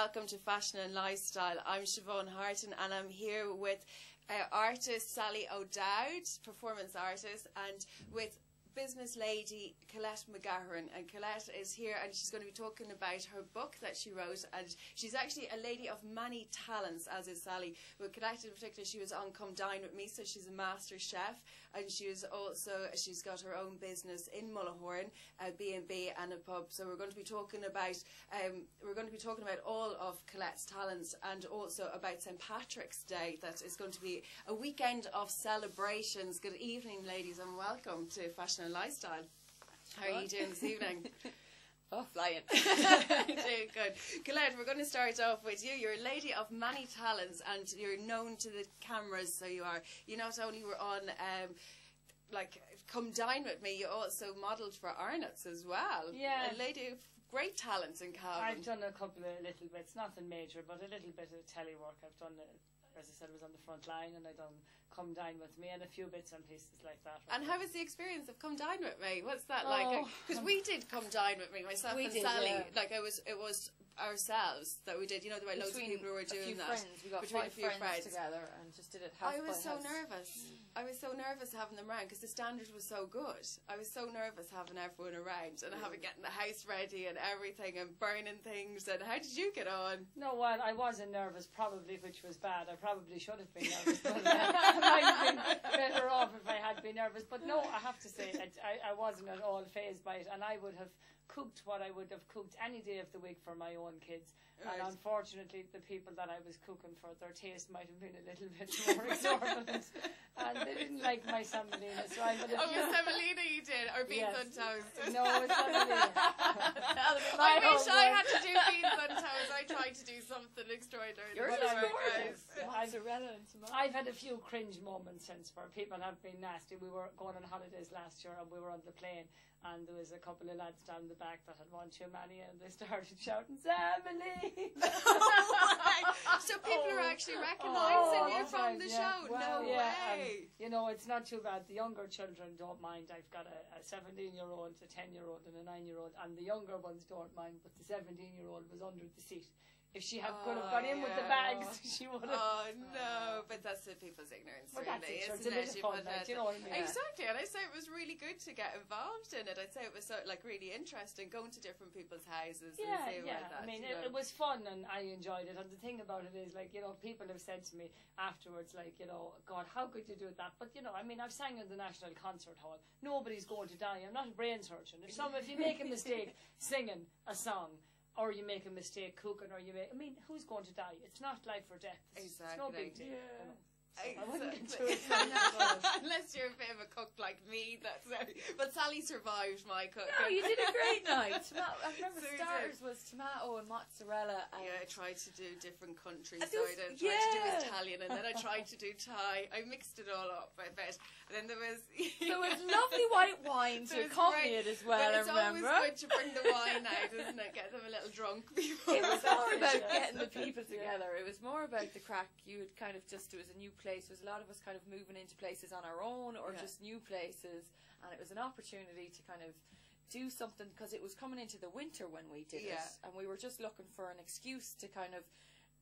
welcome to Fashion and Lifestyle. I'm Siobhan Harton and I'm here with artist Sally O'Dowd, performance artist, and with business lady Colette McGahern. And Colette is here and she's going to be talking about her book that she wrote, and she's actually a lady of many talents, as is Sally. With Colette in particular, she was on Come Dine With Me, so she's a master chef, and she's got her own business in Mullahoran, a B&B and a pub. So we're going to be talking about all of Colette's talents, and also about St. Patrick's Day. That is going to be a weekend of celebrations. Good evening, ladies, and welcome to Fashion and Lifestyle. How are you doing this evening? Oh, flying. Doing good. Colette, we're going to start off with you. You're a lady of many talents and you're known to the cameras, so you are. You not only were on Come Dine With Me, you also modelled for Arnott's as well. Yeah. A lady of great talents in Calvin. I've done a couple of little bits, nothing major, but a little bit of telework. I've done, as I said, I was on the front line, and I've done Come Dine With Me and a few bits and pieces like that. And how was the experience of Come Dine With Me? What's that like? Because we did Come Dine With Me, myself and Sally. Yeah. Like it was ourselves that we did. You know, there were loads of people who were doing that. We got a few friends together and just did it house by house. I was so nervous. I was so nervous having them around because the standard was so good. I was so nervous having everyone around and getting the house ready and everything and burning things. And how did you get on? No, well, I wasn't nervous, probably, which was bad. I probably should have been nervous, but I might have been better off if I had been nervous. But no, I have to say, I wasn't at all fazed by it, and I would have cooked what I would have cooked any day of the week for my own kids. Right. And unfortunately, the people that I was cooking for, their taste might have been a little bit more exorbitant, and they didn't like my semolina. So I semolina you did, or beans on toast? No, it's semolina. I wish I had to do beans on toast. I tried to do something extraordinary. Yours is gorgeous. Mozzarella and tomato. I've had a few cringe moments since where people have been nasty. We were going on holidays last year and we were on the plane, and there was a couple of lads down the back that had one too many, and they started shouting "Semolina!" So people are actually recognising you from the show. Well, no way. You know, it's not too bad. The younger children don't mind. I've got a 17-year-old, a 10-year-old, and a 9-year-old, and the younger ones don't mind. But the 17-year-old was under the seat. If she could have got in with the bags, she would have. Oh no, but that's the people's ignorance, well, really, isn't it? It's a bit of fun, like, you know what I mean? Exactly, and I say it was really good to get involved in it. I'd say it was really interesting going to different people's houses and seeing like that. I mean, it was fun and I enjoyed it. And the thing about it is, like, you know, people have said to me afterwards, like, you know, God, how could you do that? But you know, I mean, I've sang in the National Concert Hall. Nobody's going to die. I'm not a brain surgeon. If you make a mistake singing a song, or you make a mistake cooking, I mean, who's going to die? It's not life or death. It's no big deal. Yeah. You know? I wouldn't get to it. Unless you're a bit of a cook like me, but Sally survived my cooking. No, you did a great night. I remember starters was tomato and mozzarella. And I tried to do different countries. So I tried to do Italian, and then I tried to do Thai. I mixed it all up, I bet. And then there was lovely white wine to accompany it as well. But it's always good to bring the wine out, isn't it? Get them a little drunk before. It was more about getting the people together. It was more about the crack. You would kind of it was a new place. There was a lot of us kind of moving into places on our own or just new places, and it was an opportunity to kind of do something because it was coming into the winter when we did it, and we were just looking for an excuse to kind of,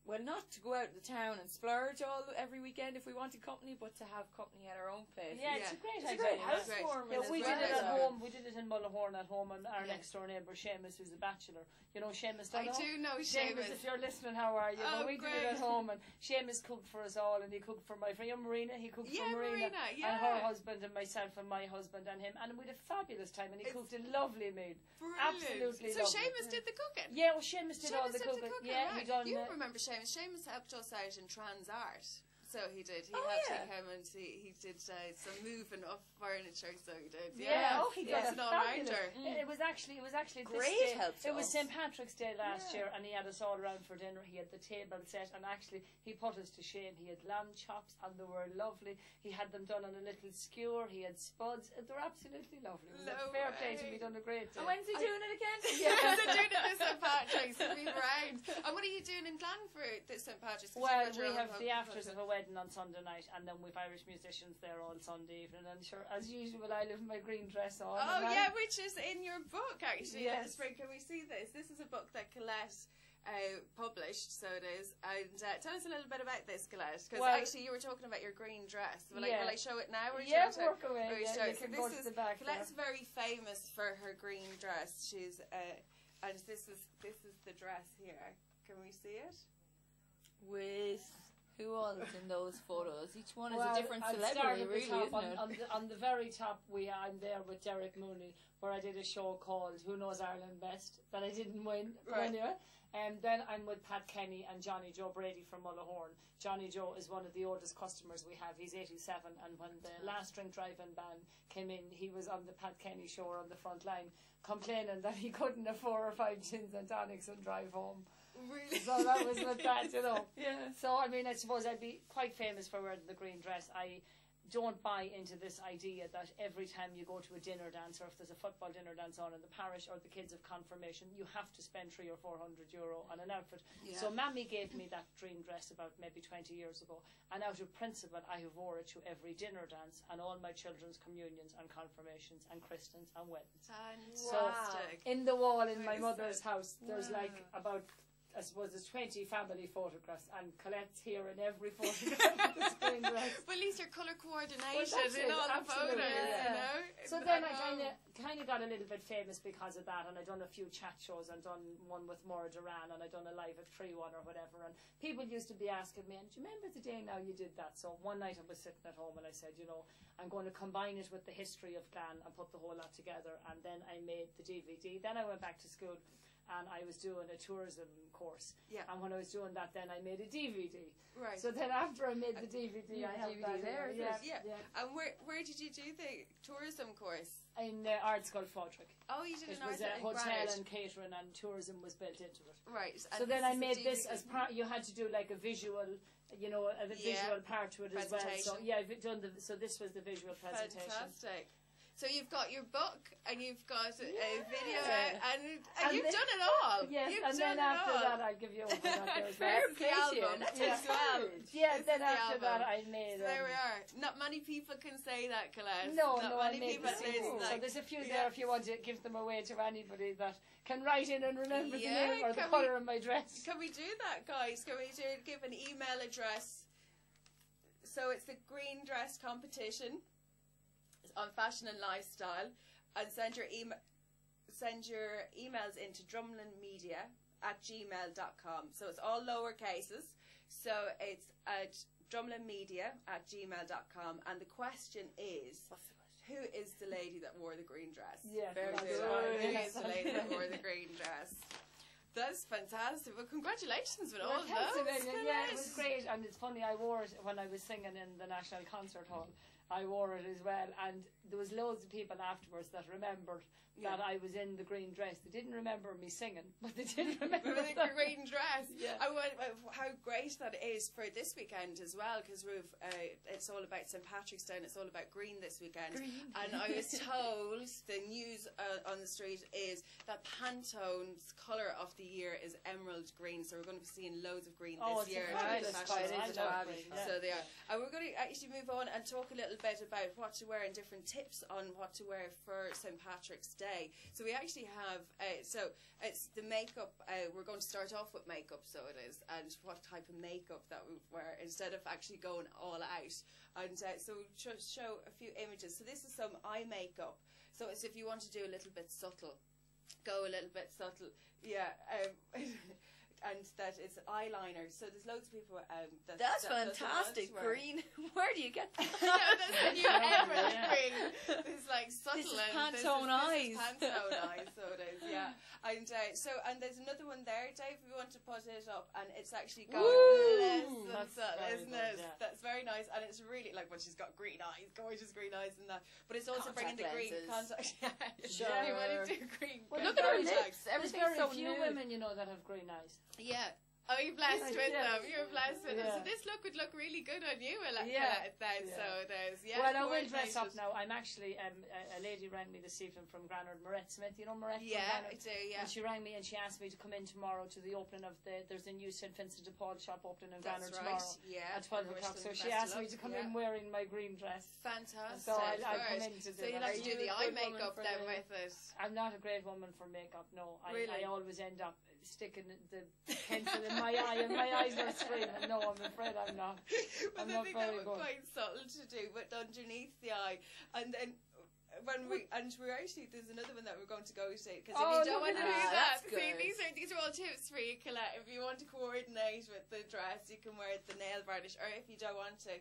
well, not to go out of the town and splurge every weekend if we wanted company, but to have company at our own place. Yeah, it's a great housewarming. We did it at home. We did it in Mullahoran at home, and our next door neighbour Seamus, who's a bachelor. You know Seamus. I do know Seamus. If you're listening, how are you? Oh, we did it at home, and Seamus cooked for us all, and he cooked for my friend Marina. He cooked for Marina and her husband, and myself, and my husband, and him, and we had a fabulous time. And he cooked a lovely meal. Absolutely. So lovely. Seamus did the cooking. Yeah, well, Seamus did all the cooking. Yeah, right. he done. You remember Seamus? Seamus helped us out in Trans Art. So he did. He helped him, and he did some moving of furniture. So he did. Yeah. Oh, he got an all-rounder. It was actually great help. It was St. Patrick's Day last year, and he had us all around for dinner. He had the table set, and actually he put us to shame. He had lamb chops, and they were lovely. He had them done on a little skewer. He had spuds. They're absolutely lovely. It was a fair play to be done a great day. And when's he doing it again? Yeah, they're doing it this St. Patrick's. So we've round. And what are you doing in Glanford this St. Patrick's? Well, we have the afters of a wedding on Sunday night, and then we've Irish musicians there all Sunday evening, and sure, as usual, I live in my green dress on. Oh yeah, which is in your book actually. Yeah, Spring, can we see this? This is a book that Colette published, so it is. And tell us a little bit about this, Colette, because Well, actually you were talking about your green dress. Will I show it now? Or Yeah, do you want work away. or Yeah, show you it? So can go this to is the back Colette's there. very famous for her green dress. She's and this is the dress here. Can we see it? With who else in those photos? Each one is Well, a different I'll start celebrity, at the really, top. isn't it? On the very top, I'm there with Derek Mooney, where I did a show called Who Knows Ireland Best, that I didn't win. But Right. anyway. And then I'm with Pat Kenny and Johnny Joe Brady from Mullahorn. Johnny Joe is one of the oldest customers we have. He's 87, and when the last drink driving ban came in, he was on the Pat Kenny show or on the front line, complaining that he couldn't have 4 or 5 gins and tonics and drive home. Really? So that was with that, you know. Yeah. So, I mean, I suppose I'd be quite famous for wearing the green dress. I don't buy into this idea that every time you go to a dinner dance, or if there's a football dinner dance on in the parish, or the kids have confirmation, you have to spend €300 or €400 on an outfit. Yeah. So Mammy gave me that dream dress about maybe 20 years ago, and out of principle I have wore it to every dinner dance and all my children's communions and confirmations and christens and weddings. Fantastic. In the wall in my Nice. mother's house, there's Wow. like about, I suppose there's 20 family photographs, and Colette's here in every photograph with the green dress. Well, at least your colour coordination that's in it, all the absolutely, photos, yeah. you know? So then I kind of got a little bit famous because of that, and I done a few chat shows, and done one with Maura Duran, and I done a live at 3-1 or whatever, and people used to be asking me, and do you remember the day now you did that? So one night I was sitting at home and I said, you know, I'm going to combine it with the history of Glan and put the whole lot together, and then I made the DVD. Then I went back to school and I was doing a tourism course. Yeah. And when I was doing that, then I made a DVD. Right. So then after I made the DVD, I have DVD that there, is yeah, yeah. yeah. And where did you do the tourism course? In Art School Fodrick. Oh, you did It an was art a hotel Greenwich. and catering, and tourism was built into it. Right. So and then this I is made the this DVD. as part. You had to do like a visual, you know, a visual part to it as well. So Presentation. yeah, I've done so this was the visual presentation. Fantastic. So you've got your book and you've got a video Yeah. and And you've the- done it all. Yes, You've and done then after it all. that, I'll give you over that there as well. Fair This is play the to you. album. That's Yeah. good. Yeah, This then is the after that, album. I made. So there we are. Not many people can say that, Colette. No, Not I many made people the say CD. it's So like, there's a few yeah. there if you want to give them away to anybody that can write in and remember Yeah, the name or the can we- colour of my dress. Can we do that, guys? Can we give an email address? So it's the green dress competition. It's on fashion and lifestyle, and send your emails into drumlinmedia@gmail.com. So it's all lower cases. So it's at drumlinmedia@gmail.com, and the question is, who is the lady that wore the green dress? Yeah, Very that's good. right. Who is the lady that wore the green dress? That's fantastic. Well, congratulations with all Well, thanks a those. million. Yeah, it was great, and it's funny. I wore it when I was singing in the National Concert Hall. I wore it as well, and there was loads of people afterwards that remembered that I was in the green dress. They didn't remember me singing, but they did remember With the green dress. Yeah. I want how great that is for this weekend as well, because we've it's all about St Patrick's Day, and it's all about green this weekend. And I was told the news on the street is that Pantone's colour of the year is emerald green, so we're going to be seeing loads of green Oh, this it's year. a fabulous Fashion colour. Week. I It's love fabulous. green, yeah. So they are. And we're going to actually move on and talk a little bit about what to wear and different tips on what to wear for St Patrick's Day. So we actually have, so it's the makeup, we're going to start off with makeup, so it is, and what type of makeup that we wear instead of actually going all out. And so we'll just show a few images. So this is some eye makeup. So it's if you want to do a little bit subtle, go a little bit subtle. Yeah. And that is eyeliner. So there's loads of people That's that fantastic. wear. Green. Where do you get that? That's the new emerald green. It's like subtle. This is and Pantone eyes. This is Pantone eyes, so it is, yeah. And and there's another one there, Dave, if you want to put it up, and it's actually got less than That's subtle, very isn't good, it? yeah. That's very nice, and it's really like, well, she's got green eyes, gorgeous green eyes and that, but it's also bringing Contact the green lenses. contact. Sure. You want to do green. Well, Look at her contacts. lips. There's Everything's very so few nude. women, you know, that have green eyes. Yeah. Oh, you're blessed with Yeah. them. You're blessed with them. Yeah. So this look would look really good on you, then. Yeah. So there's Well, I will dress up now. I'm actually a lady rang me this evening from Granard, Moret Smith. You know Moret? Yeah, I do. Yeah. And she rang me and she asked me to come in tomorrow to the opening of there's a new St Vincent de Paul shop opening in Granard tomorrow Yeah. at 12 o'clock. So she asked me to come in wearing my green dress. Fantastic. So I'll come in to do So you'll that. have to do the eye makeup then with it. I'm not a great woman for makeup. No, Really? I always end up sticking the pencil in my eye and my eyes are screaming. No, I'm afraid I'm not. But I'm I not think very that good. was quite subtle to do, but underneath the eye, and then. We're actually, there's another one that we're going to go to, because if you don't want to do that, see, these are all tips for you, Colette. If you want to coordinate with the dress, you can wear the nail varnish, or if you don't want to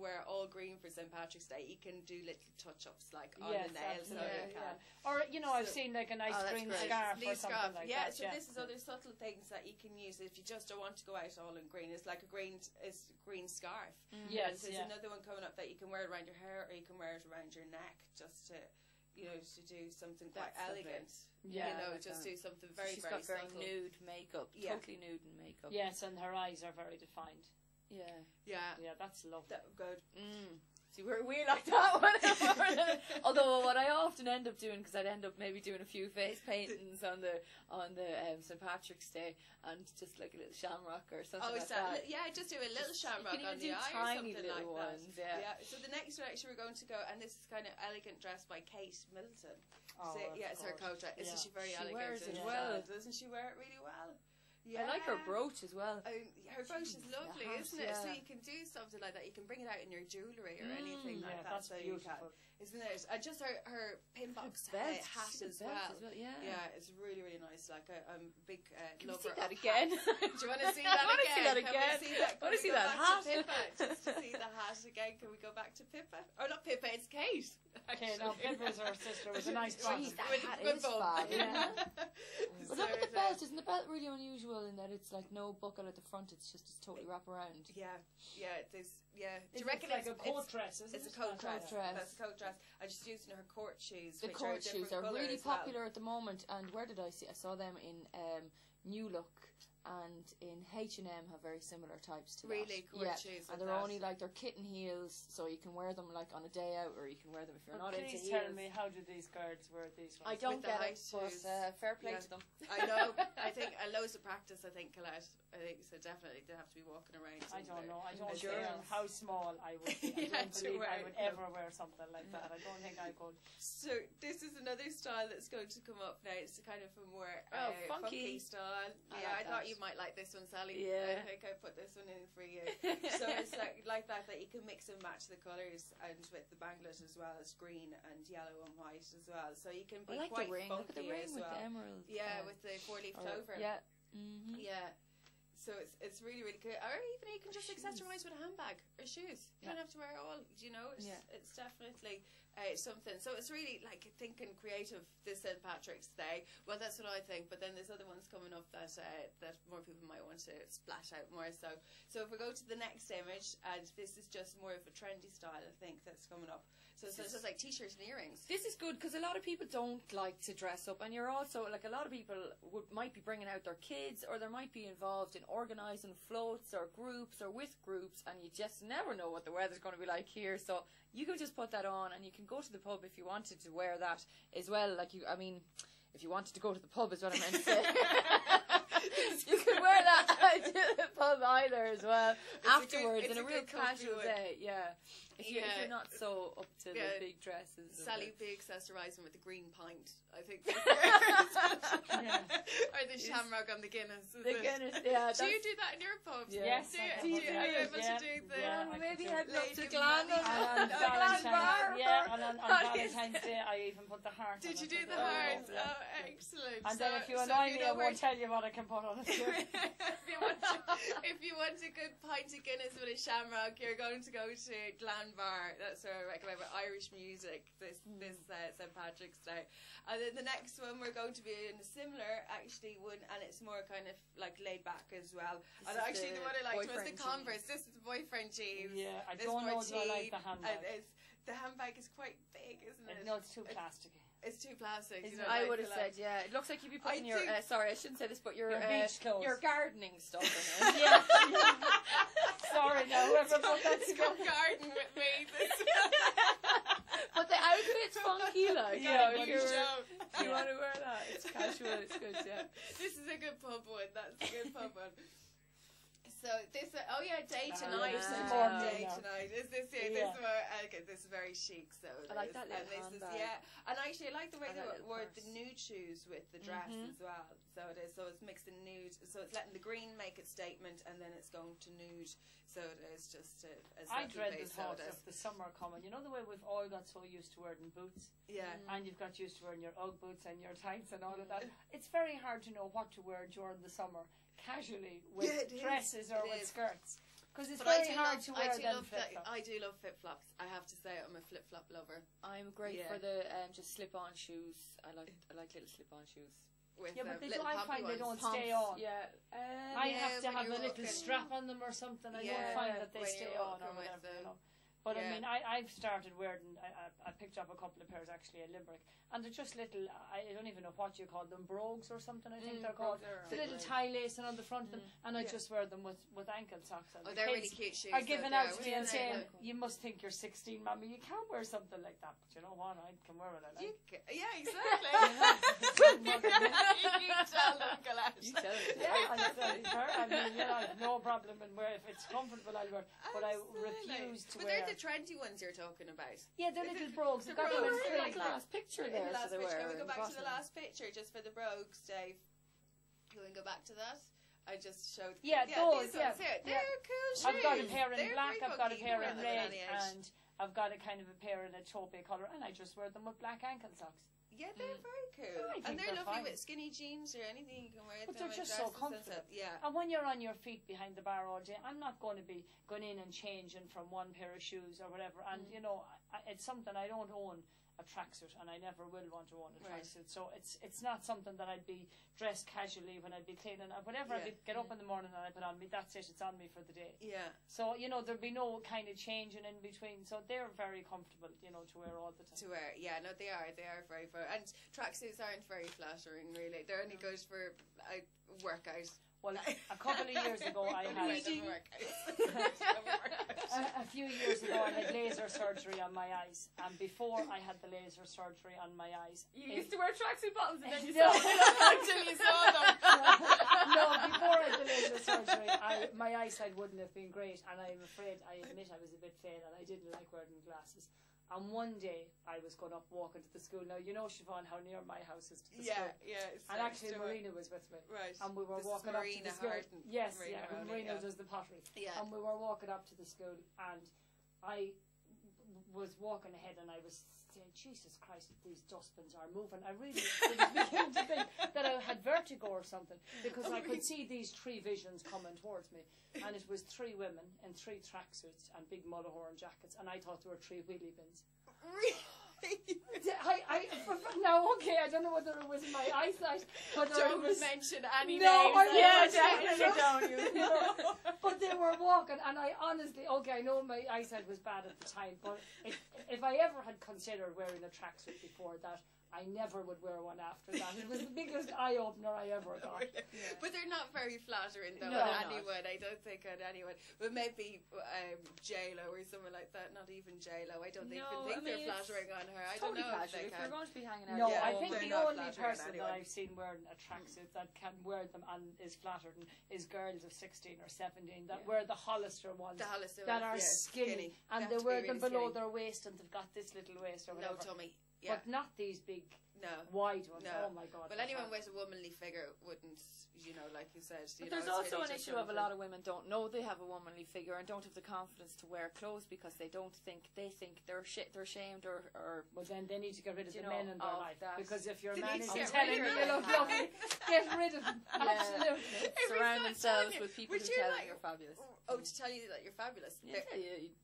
wear all green for St. Patrick's Day, you can do little touch-ups on the nails. So you can. Or I've seen like a nice green scarf or something like that. So this is other subtle things that you can use if you just don't want to go out all in green. It's like a green scarf. Yes, there's another one coming up that you can wear around your hair, or you can wear it around your neck, just to to do something quite elegant. Just do something very, she's very got very subtle. nude makeup, totally nude in makeup. Yes, and her eyes are very defined. Yeah, that's lovely. Good. See, we like that one. Although what I often end up doing, because I'd end up maybe doing a few face paintings on the St. Patrick's Day, and just like a little shamrock or something like that. Yeah, just do a little shamrock on the eye or something like ones, that. Yeah. So the next direction we're going to go, and this is kind of elegant dress by Kate Middleton. Oh, it's her coat. Isn't she very elegant? Wears it well. Doesn't she wear it really well? Yeah. I like her brooch as well. Her brooch is lovely, isn't it? So you can do something like that. You can bring it out in your jewellery or anything like that. That's beautiful. Isn't it? And just her pin box hat as well. Yeah, it's really, really nice. Like I'm a big lover of that again. Do you want to see that again? I want to see that hat. Just to see the hat again. Can we go back to Pippa? Or not Pippa, it's Kate. Okay, no, Pippa's her sister with a nice bum. That hat is fun. But look at the belt. Isn't the belt really unusual in that it's like no buckle at the front? It's just totally wrap around. Yeah. Do you reckon it's like a coat dress? Isn't it? It's a coat dress. That's a coat dress. And she's using her court shoes. The court shoes are really popular at the moment. And where did I see? I saw them in New Look. And in H&M have very similar types to really that. court shoes. And they're only like they're kitten heels, so you can wear them like on a day out, or you can wear them if you're not into heels. Please tell me, how do these girls wear these ones? I don't get it, but fair play to them. I know. I think loads of practice. I think Colette. I think so. Definitely, they have to be walking around. I don't know. I don't know how small I would be. I don't believe I would ever wear something like that. I don't think I could. So this is another style that's going to come up now. It's kind of a more funky style. I thought you might like this one, Sally. Yeah. I think I put this one in for you. So it's like that you can mix and match the colours, and with the banglet as well as green and yellow and white as well. So you can be quite the ring. funky. Look at the ring as with well. the emerald. Yeah, with the 4-leaf clover. Yeah. Yeah. So it's really, really cool. Or even you can just accessorise with a handbag or shoes. You don't have to wear it all. It's definitely something. So it's really like thinking creative this St. Patrick's Day. Well, that's what I think. But then there's other ones coming up that more people might want to splash out more. So if we go to the next image, and this is just more of a trendy style, I think, that's coming up. So it's just like t-shirts and earrings. This is good because a lot of people don't like to dress up, and you're also like a lot of people might be bringing out their kids, or they might be involved in organising floats or groups or with groups, and you just never know what the weather's going to be like here. So you can just put that on, and you can go to the pub if you wanted to wear that as well. If you wanted to go to the pub is what I meant to say. You could wear that to the pub either as well afterwards in a real casual day. Yeah. If you're not so up to the big dresses. Sally would be accessorising with the green pint, I think. Or the shamrock on the Guinness. The Guinness, yeah. Do you do that in your pubs? Yeah. Yes. Are you able to do the... maybe head up to Glan Bar. Yeah, and on Valentine's Day I even put the heart on it. Did you do the heart? Oh, excellent. And then if you annoy me, I won't tell you what I can put on it. If you want a good pint of Guinness with a shamrock, you're going to go to Glan Bar. That's what I recommend, with Irish music this St. Patrick's Day. And then the next one we're going to be in a similar one, and it's more kind of like laid back as well. And actually the one I liked was the Converse. This is the boyfriend jeans. Yeah, I don't know if I like the handbag. The handbag is quite big, isn't it? No, it's too plasticky. It's too plastic. Isn't You it? don't I like would have collect. said, yeah. It looks like you'd be putting I your. think- Sorry, I shouldn't say this, but your beach clothes. your gardening stuff in it. Yes. Sorry, now whoever put that Let's go garden with me. But the outfit's funky, like. Yeah, you know, but you're, it's you want to wear that? It's casual. It's good. Yeah. This is a good pub one. That's a good pub one. So this, day Ah, tonight. yeah. More Day now. tonight. Is this here? Yeah. This more, okay, this is very chic. So I like it is. that little And this is, handbag. and actually I like the way And they that little wore purse. the nude shoes with the dress as well. So it is. So it's mixed in nude. So it's letting the green make its statement, and then it's going to nude. So it is just a I second dread the base, so thought it of is. the summer coming. You know the way we've all got so used to wearing boots, Yeah. and you've got used to wearing your Ugg boots and your tights and all of that. It's very hard to know what to wear during the summer, casually with Yeah, it is. dresses or It with is. skirts, because it's But I very do hard love, to wear them flip flops. I do love flip flops. I have to say, I'm a flip flop lover. I'm great Yeah. for the just slip-on shoes. I like little slip-on shoes. With Yeah, but they little I pompy find they ones. don't stay on. Yeah. I Yeah, have to when have you're a little walking. strap on them or something. I Yeah, don't find that they when stay you're on or walking with whatever, them. you know. But I Yeah. mean, I've started wearing. I picked up a couple of pairs actually in Limerick, and they're just little. I don't even know what you call them, brogues or something. I think they're called. brogues are The little right. tie lacing on the front of them, and I Yeah. just wear them with ankle socks on. Oh, The they're really kids cute shoes. are though, giving they out are, to me isn't and they? saying, Like- "You must think you're 16, mommy. You can't wear something like that." But you know what? I can wear what I like. Yeah, exactly. You tell them, Colette. You tell it. Yeah, I mean, you know, I have no problem in wear. If it's comfortable, I'll wear it. But I Absolutely. refuse to But wear. they're the trendy ones you're talking about. Yeah, they're little brogues. the They've got them in brogues, three. Like last picture In there. the last so they picture. Can were we go in back to the Boston. last picture just for the brogues, Dave? Can we go back to that? I just showed. Yeah, these those, yeah. ones here. They're Yeah. cool shoes. I've got a pair in They're black, very I've got a funky. pair You in can wear them red, at any age. and I've got a kind of a pair in a taupe colour, and I just wear them with black ankle socks. Yeah, they're very cool. I think And they're they're lovely fine. with skinny jeans or anything you can wear. But them they're with just so dresses and comfortable. stuff. Yeah. And when you're on your feet behind the bar all day, I'm not going to be going in and changing from one pair of shoes or whatever. And, you know, it's something I don't own a tracksuit, and I never will want to own a Right. tracksuit. So it's not something that I'd be dressed casually when I'd be cleaning. Whatever Yeah. I'd get up in the morning and I put on me, that's it, it's on me for the day. Yeah. So, you know, there'd be no kind of changing in between. So they're very comfortable, you know, to wear all the time. To wear, yeah, no, they are very fun. And tracksuits aren't very flattering, really. They're only good for a workout. Well, a couple of years ago, I had a few years ago, I had laser surgery on my eyes, and before I had the laser surgery on my eyes, You used to wear tracksuit bottoms and then you No. saw them until you saw them. no, before I had the laser surgery, my eyesight wouldn't have been great, and I'm afraid I admit I was a bit fail, and I didn't like wearing glasses. And one day I was going up walking to the school. Now you know, Siobhan, how near my house is to the school. Yeah. And actually, Marina was with me. Right. And we were This is walking up to Marina the school. Harton. Yes, Marina yeah. Harton, Marina yeah. does the pottery. Yeah. And we were walking up to the school, and I was walking ahead, and I was saying, Jesus Christ, these dustbins are moving. I really began to think that I had vertigo or something, because I could see these three visions coming towards me. And it was three women in three tracksuits and big Mullahorn jackets, and I thought there were three wheelie bins. Really? Now, okay, I don't know whether it was my eyesight, but Don't it was... mention any No, names. I Yeah, won't. definitely don't. You No. But they were walking, and I honestly, okay, I know my eyesight was bad at the time, but if I ever had considered wearing a tracksuit before that, I never would wear one after that. It was the biggest eye-opener I ever got. Yeah. But they're not very flattering, though, No, on they're not. anyone. I don't think on anyone. But maybe J-Lo or someone like that. Not even J-Lo. I don't No, even think I mean, they're it's flattering on her. I totally don't know casual. if they If you're can. going to be hanging out, No, Yeah, I well, think they're the not only flattering person that anyone. I've seen wearing a tracksuit that can wear them and is flattered is girls of 16 or 17 that wear the Hollister ones The Hollister that ones, are yeah, skinny, and have they to be wear really them below skinny. their waist, and they've got this little waist or No whatever. tummy. Yeah. But not these big, No. wide ones. No. Oh my God. Well, they're anyone fab. with a womanly figure wouldn't, like you said. But there's also an issue of a lot of women don't know they have a womanly figure and don't have the confidence to wear clothes because they think they're ashamed or Well, then they need to get rid of You the know, men in their of life, that. because if your They man need to isn't get telling rid you of you them. look lovely, get rid of them. Absolutely. surround not themselves telling with you. people Would who you tell like- you you're fabulous. Oh, to tell you that you're fabulous. Yeah,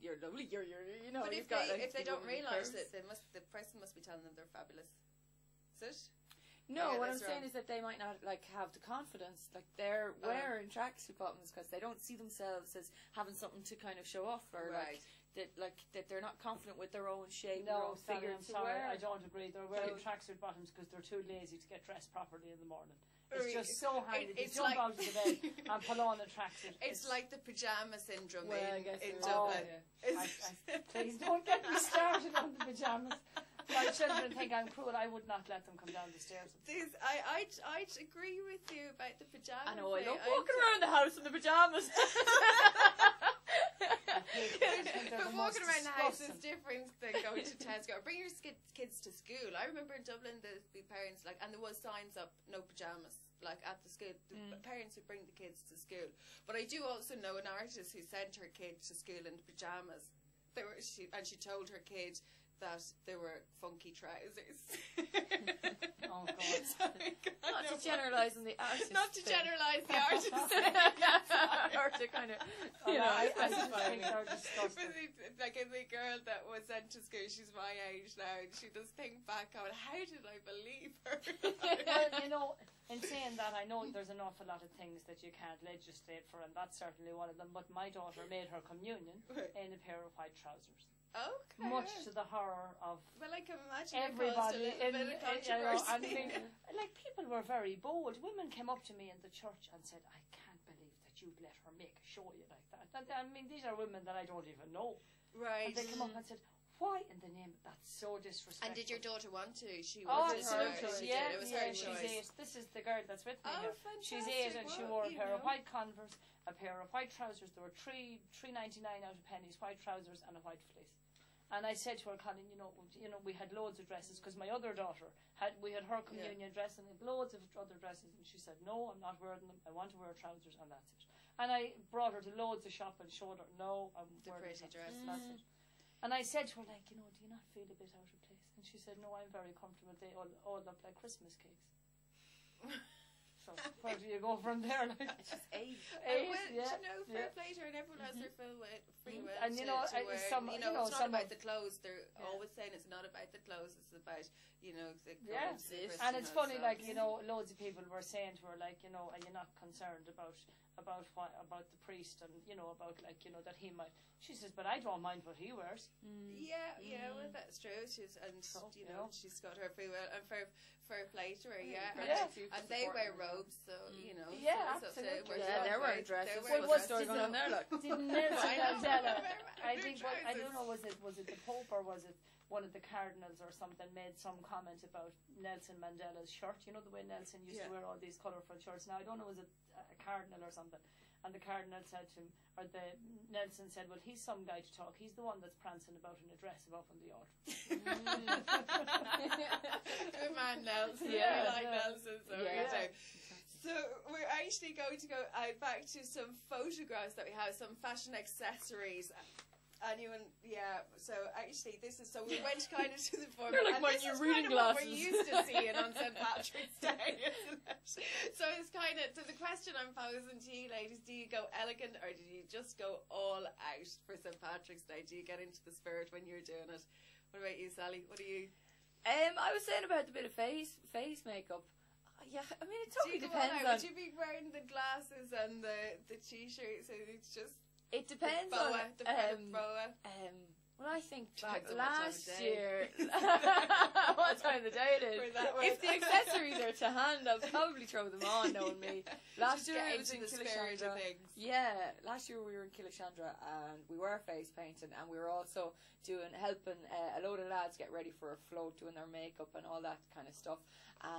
you're lovely. You're you know. But you've if got, they like, if they the don't womanly realise curves. it, the person must be telling them they're fabulous. Is it? No, Yeah, what I'm that's saying wrong. is that they might not have the confidence. Like they're wearing tracksuit bottoms because they don't see themselves as having something to kind of show off, or Right. like that they're not confident with their own shape, their No, own figure. I'm sorry, I don't agree. They're wearing tracksuit bottoms because they're too lazy to get dressed properly in the morning. It's just so handy to jump out of the bed and pull on a tracksuit. It's like the pyjama syndrome in Oh, Dublin. please don't get me started on the pyjamas. My children think I'm cruel. I would not let them come down the stairs. I'd agree with you about the pyjamas. I know, I love walking around the house in the pyjamas. But walking around the house is different than going to Tesco. Or bring your kids to school. I remember in Dublin, the parents, and there was signs up, no pyjamas, at the school. The parents would bring the kids to school. But I do also know an artist who sent her kid to school in pyjamas. She told her kid that they were funky trousers. Oh, God. Sorry, Not to generalise on the artist. Not to generalise the artist. Or to kind of, I just think they're disgusting. The girl that was sent to school, she's my age now, and she does think back on, how did I believe her? Well, in saying that, I know there's an awful lot of things that you can't legislate for, and that's certainly one of them, but my daughter made her communion in a pair of white trousers. Okay. Much to the horror of I can imagine everybody. it caused a little bit of controversy. People were very bold. Women came up to me in the church and said, I can't believe that you'd let her make a show you like that. And, these are women that I don't even know. Right. And they come up and said, why in the name? That's so disrespectful. And did your daughter want to? She wanted to. Yeah, it was her she's choice. 8. This is the girl that's with me here. Fantastic. She's 8 and she wore a pair of white Converse, a pair of white trousers. There were $3.99 out of pennies, white trousers and a white fleece. And I said to her, Colin, we had loads of dresses because my other daughter had her communion dress and loads of other dresses, and she said, no, I'm not wearing them. I want to wear trousers, and that's it. And I brought her to loads of shop and showed her, no, I'm wearing pretty dress. That's it. And I said to her, do you not feel a bit out of place? And she said, no, I'm very comfortable. They all look like Christmas cakes. So where do you go from there? It's just age. Fair play to her, and everyone has their free will. And to wear. it's not about the clothes. They're always saying it's not about the clothes. It's about the clothes. And it's funny, loads of people were saying to her, are you not concerned about the priest and about that he might? She says, but I don't mind what he wears. Well, that's true. She's got her free will, and fair play to her. And they wear robes, so absolutely. They're wearing dresses. What's going on there? Didn't Nelson Mandela? I don't know. Was it the Pope or was it one of the cardinals or something made some comment about Nelson Mandela's shirt? You know the way Nelson used to wear all these colourful shirts. Now I don't know, was it a cardinal or something? And the cardinal said to him, Nelson said, well, he's some guy to talk. He's the one that's prancing about in a dress above in the altar. Good man, Nelson. Yeah, I like Nelson. So we're actually going to go back to some photographs that we have, some fashion accessories. So actually we went kind of to the form. They're like my new reading glasses. What we're used to seeing on St. Patrick's Day, isn't it? So it's so the question I'm posing to you ladies, do you go elegant or do you just go all out for St. Patrick's Day? Do you get into the spirit when you're doing it? What about you, Sally? What do you? I was saying about the bit of face makeup. Yeah, I mean it totally depends on. Would you be wearing the glasses and the t-shirt? So it's just. It depends on the boa. Well, I think last year. What time of the day it is? If the accessories are to hand, I'll probably throw them on, knowing me. Last year it was in Kilishandra. Yeah, last year we were in Kilishandra and we were face painting, and we were also helping a load of lads get ready for a float, doing their makeup and all that kind of stuff.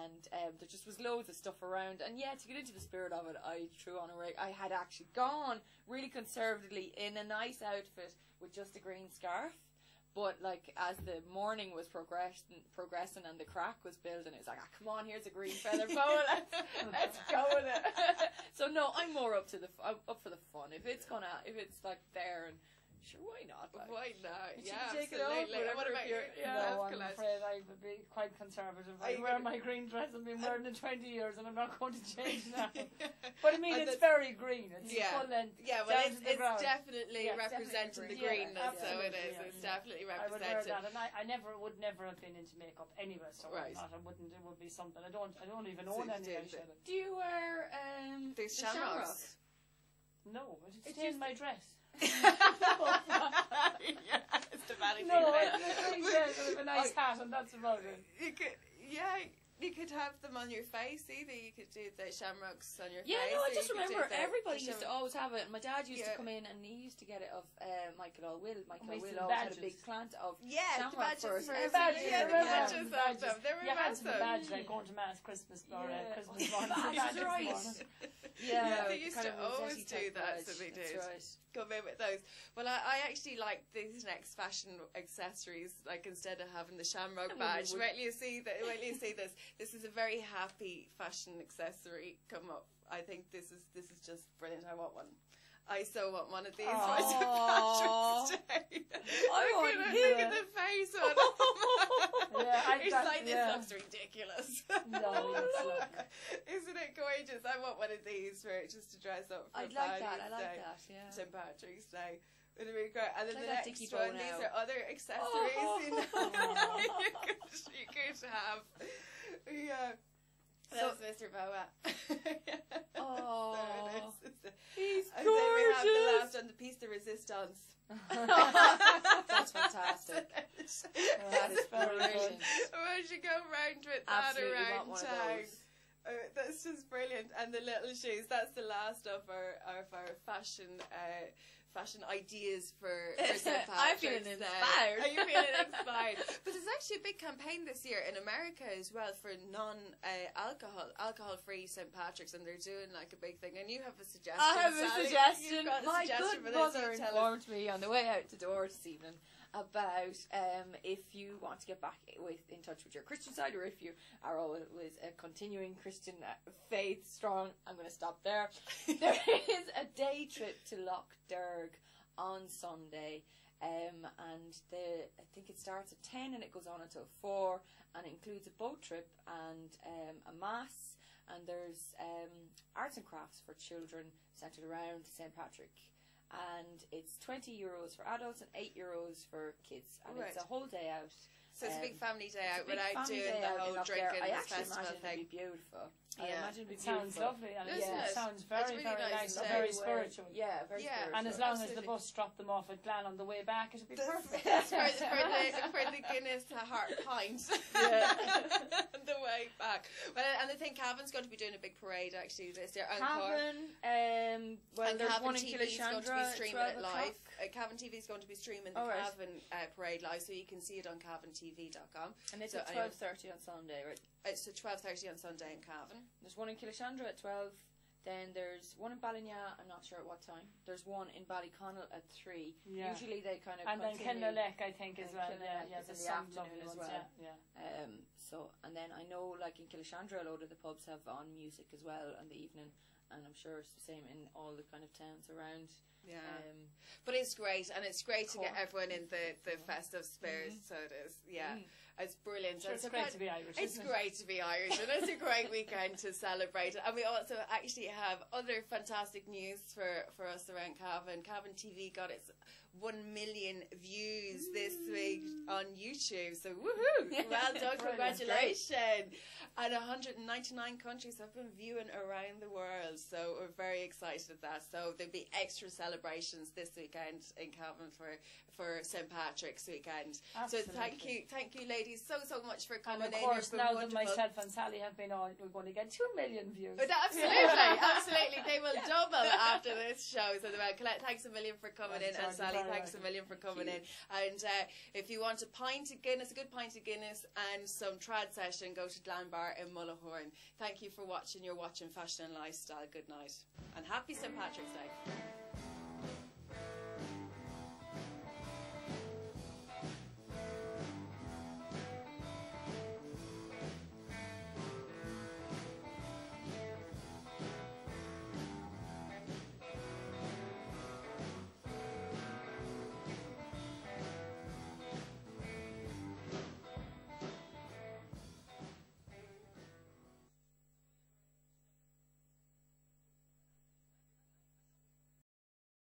And there just was loads of stuff around, and to get into the spirit of it, I threw on I had actually gone really conservatively in a nice outfit with just a green scarf, but as the morning was progressing and the crack was building, it was like, come on, here's a green feather boa, let's go with it. So no, I'm more up for the fun. If it's there, and sure, why not? Why not? Take it absolutely. Off, what about your? No, I'm afraid I would be quite conservative. I wear my green dress. I've been wearing it 20 years, and I'm not going to change now. But I mean, it's very green. It's full length. Yeah, well, it's definitely representing the greenness. So it is. It's definitely representing. I would wear that, and I would never have been into makeup anyway. So I wouldn't. It would be something. I don't even own any eyeshadow. Do you wear the shamrocks? No, it's in my dress. and that's about it. You could have them on your face either. You could do the shamrocks on your face. Yeah, no, I just or you could remember do everybody used to always have it. And my dad used to come in and he used to get it of Michael O'Will. Michael O'Will always had a big plant of shamrock badges first. first. Badges, Yeah, the badges yeah, of them. They were You had to be massive. badge like going to mass Christmas or Christmas morning. That's right. Yeah, they used kind to of always Rossetti do type that, badge. so they That's did. right. Come in with those. Well, I actually like these next fashion accessories. Like instead of having the shamrock badge, wait till you see that. Wait till you see this. This is a very happy fashion accessory come up. I think this is just brilliant. I want one. I so want one of these for St. Patrick's Day. Look at the face on it. This looks ridiculous. No, Isn't it gorgeous? I want one of these for just to dress up for I like that, yeah. St. Patrick's Day. It'd be great. And then the that next Dickie one, bow these now. are other accessories you could have. Yeah. That's Mr. Boa. Oh, he's gorgeous. And then we have the last one, the piece de resistance. That's fantastic. That is brilliant. We should go round with Absolutely that around want one town. of those. That's just brilliant. And the little shoes, that's the last of our fashion ideas for St. Patrick's I'm feeling inspired. Are you feeling inspired? But there's actually a big campaign this year in America as well for alcohol-free St. Patrick's, and they're doing like a big thing. And you have a suggestion. I have a Sally. suggestion. You've got a My suggestion good for this. mother You tell us. informed me on the way out the door this evening about if you want to get back in touch with your Christian side, or if you are always a continuing Christian faith strong. I'm going to stop there. There is a day trip to Loch Derg on Sunday, and I think it starts at 10 and it goes on until 4, and it includes a boat trip and a mass, and there's arts and crafts for children centred around St. Patrick. And it's €20 for adults and €8 for kids, and it's a whole day out. So it's a big family day out without doing the whole drinking festival thing. It'd be beautiful. Yeah. I imagine it'd be It sounds beautiful. lovely, and Doesn't it it? sounds very, really very nice nice and day. very spiritual. Yeah, very spiritual. And as long as the Absolutely. bus dropped them off at Glan on the way back, it'll be perfect. That's for the Guinness heart pint. The way back. Well, and I think Cavan's going to be doing a big parade actually this year. Cavan, well, and there's Cavan one in TV is going to be Kilishandra streaming at it 12 live. o'clock. Cavan TV is going to be streaming the Cavan parade live, so you can see it on CavanTV.com. And it's So at 12:30 on Sunday, right? It's at 12:30 on Sunday in Cavan. There's one in Kilishandra at 12. Then there's one in Ballinya, I'm not sure at what time. There's one in Ballyconnell at 3. Yeah. Usually they kind of And then continue. Kenlalek, I think, as And well. Kenlalek Yeah, is the in the afternoon as ones, well. Yeah. So, and then I know, like in Kilishandra, a load of the pubs have on music as well in the evening, and I'm sure it's the same in all the kind of towns around. Yeah. But it's great, and it's great to get everyone in the festive spirit, so it is. Yeah. It's brilliant. Sure, it's great to be Irish. It's isn't it? great to be Irish, and it's a great weekend to celebrate. And we also actually have other fantastic news for us around Cavan. Cavan TV got its 1 million views this week on YouTube, so woohoo! Well done, congratulations! And 199 countries have been viewing around the world, so we're very excited at that. So there'll be extra celebrations this weekend in Cavan for St. Patrick's weekend. Absolutely. So thank you ladies so much for And coming of in. course, You've been now that wonderful. myself and Sally have been on, we're going to get 2 million views. Absolutely. They will double after this show. So, Colette, thanks a million for coming in, and Sally, thanks a million for coming in. And if you want a pint of Guinness, a good pint of Guinness, and some trad session, go to Glan Bar in Mullahorn. Thank you for watching. You're watching Fashion and Lifestyle. Good night, and happy St. Patrick's Day.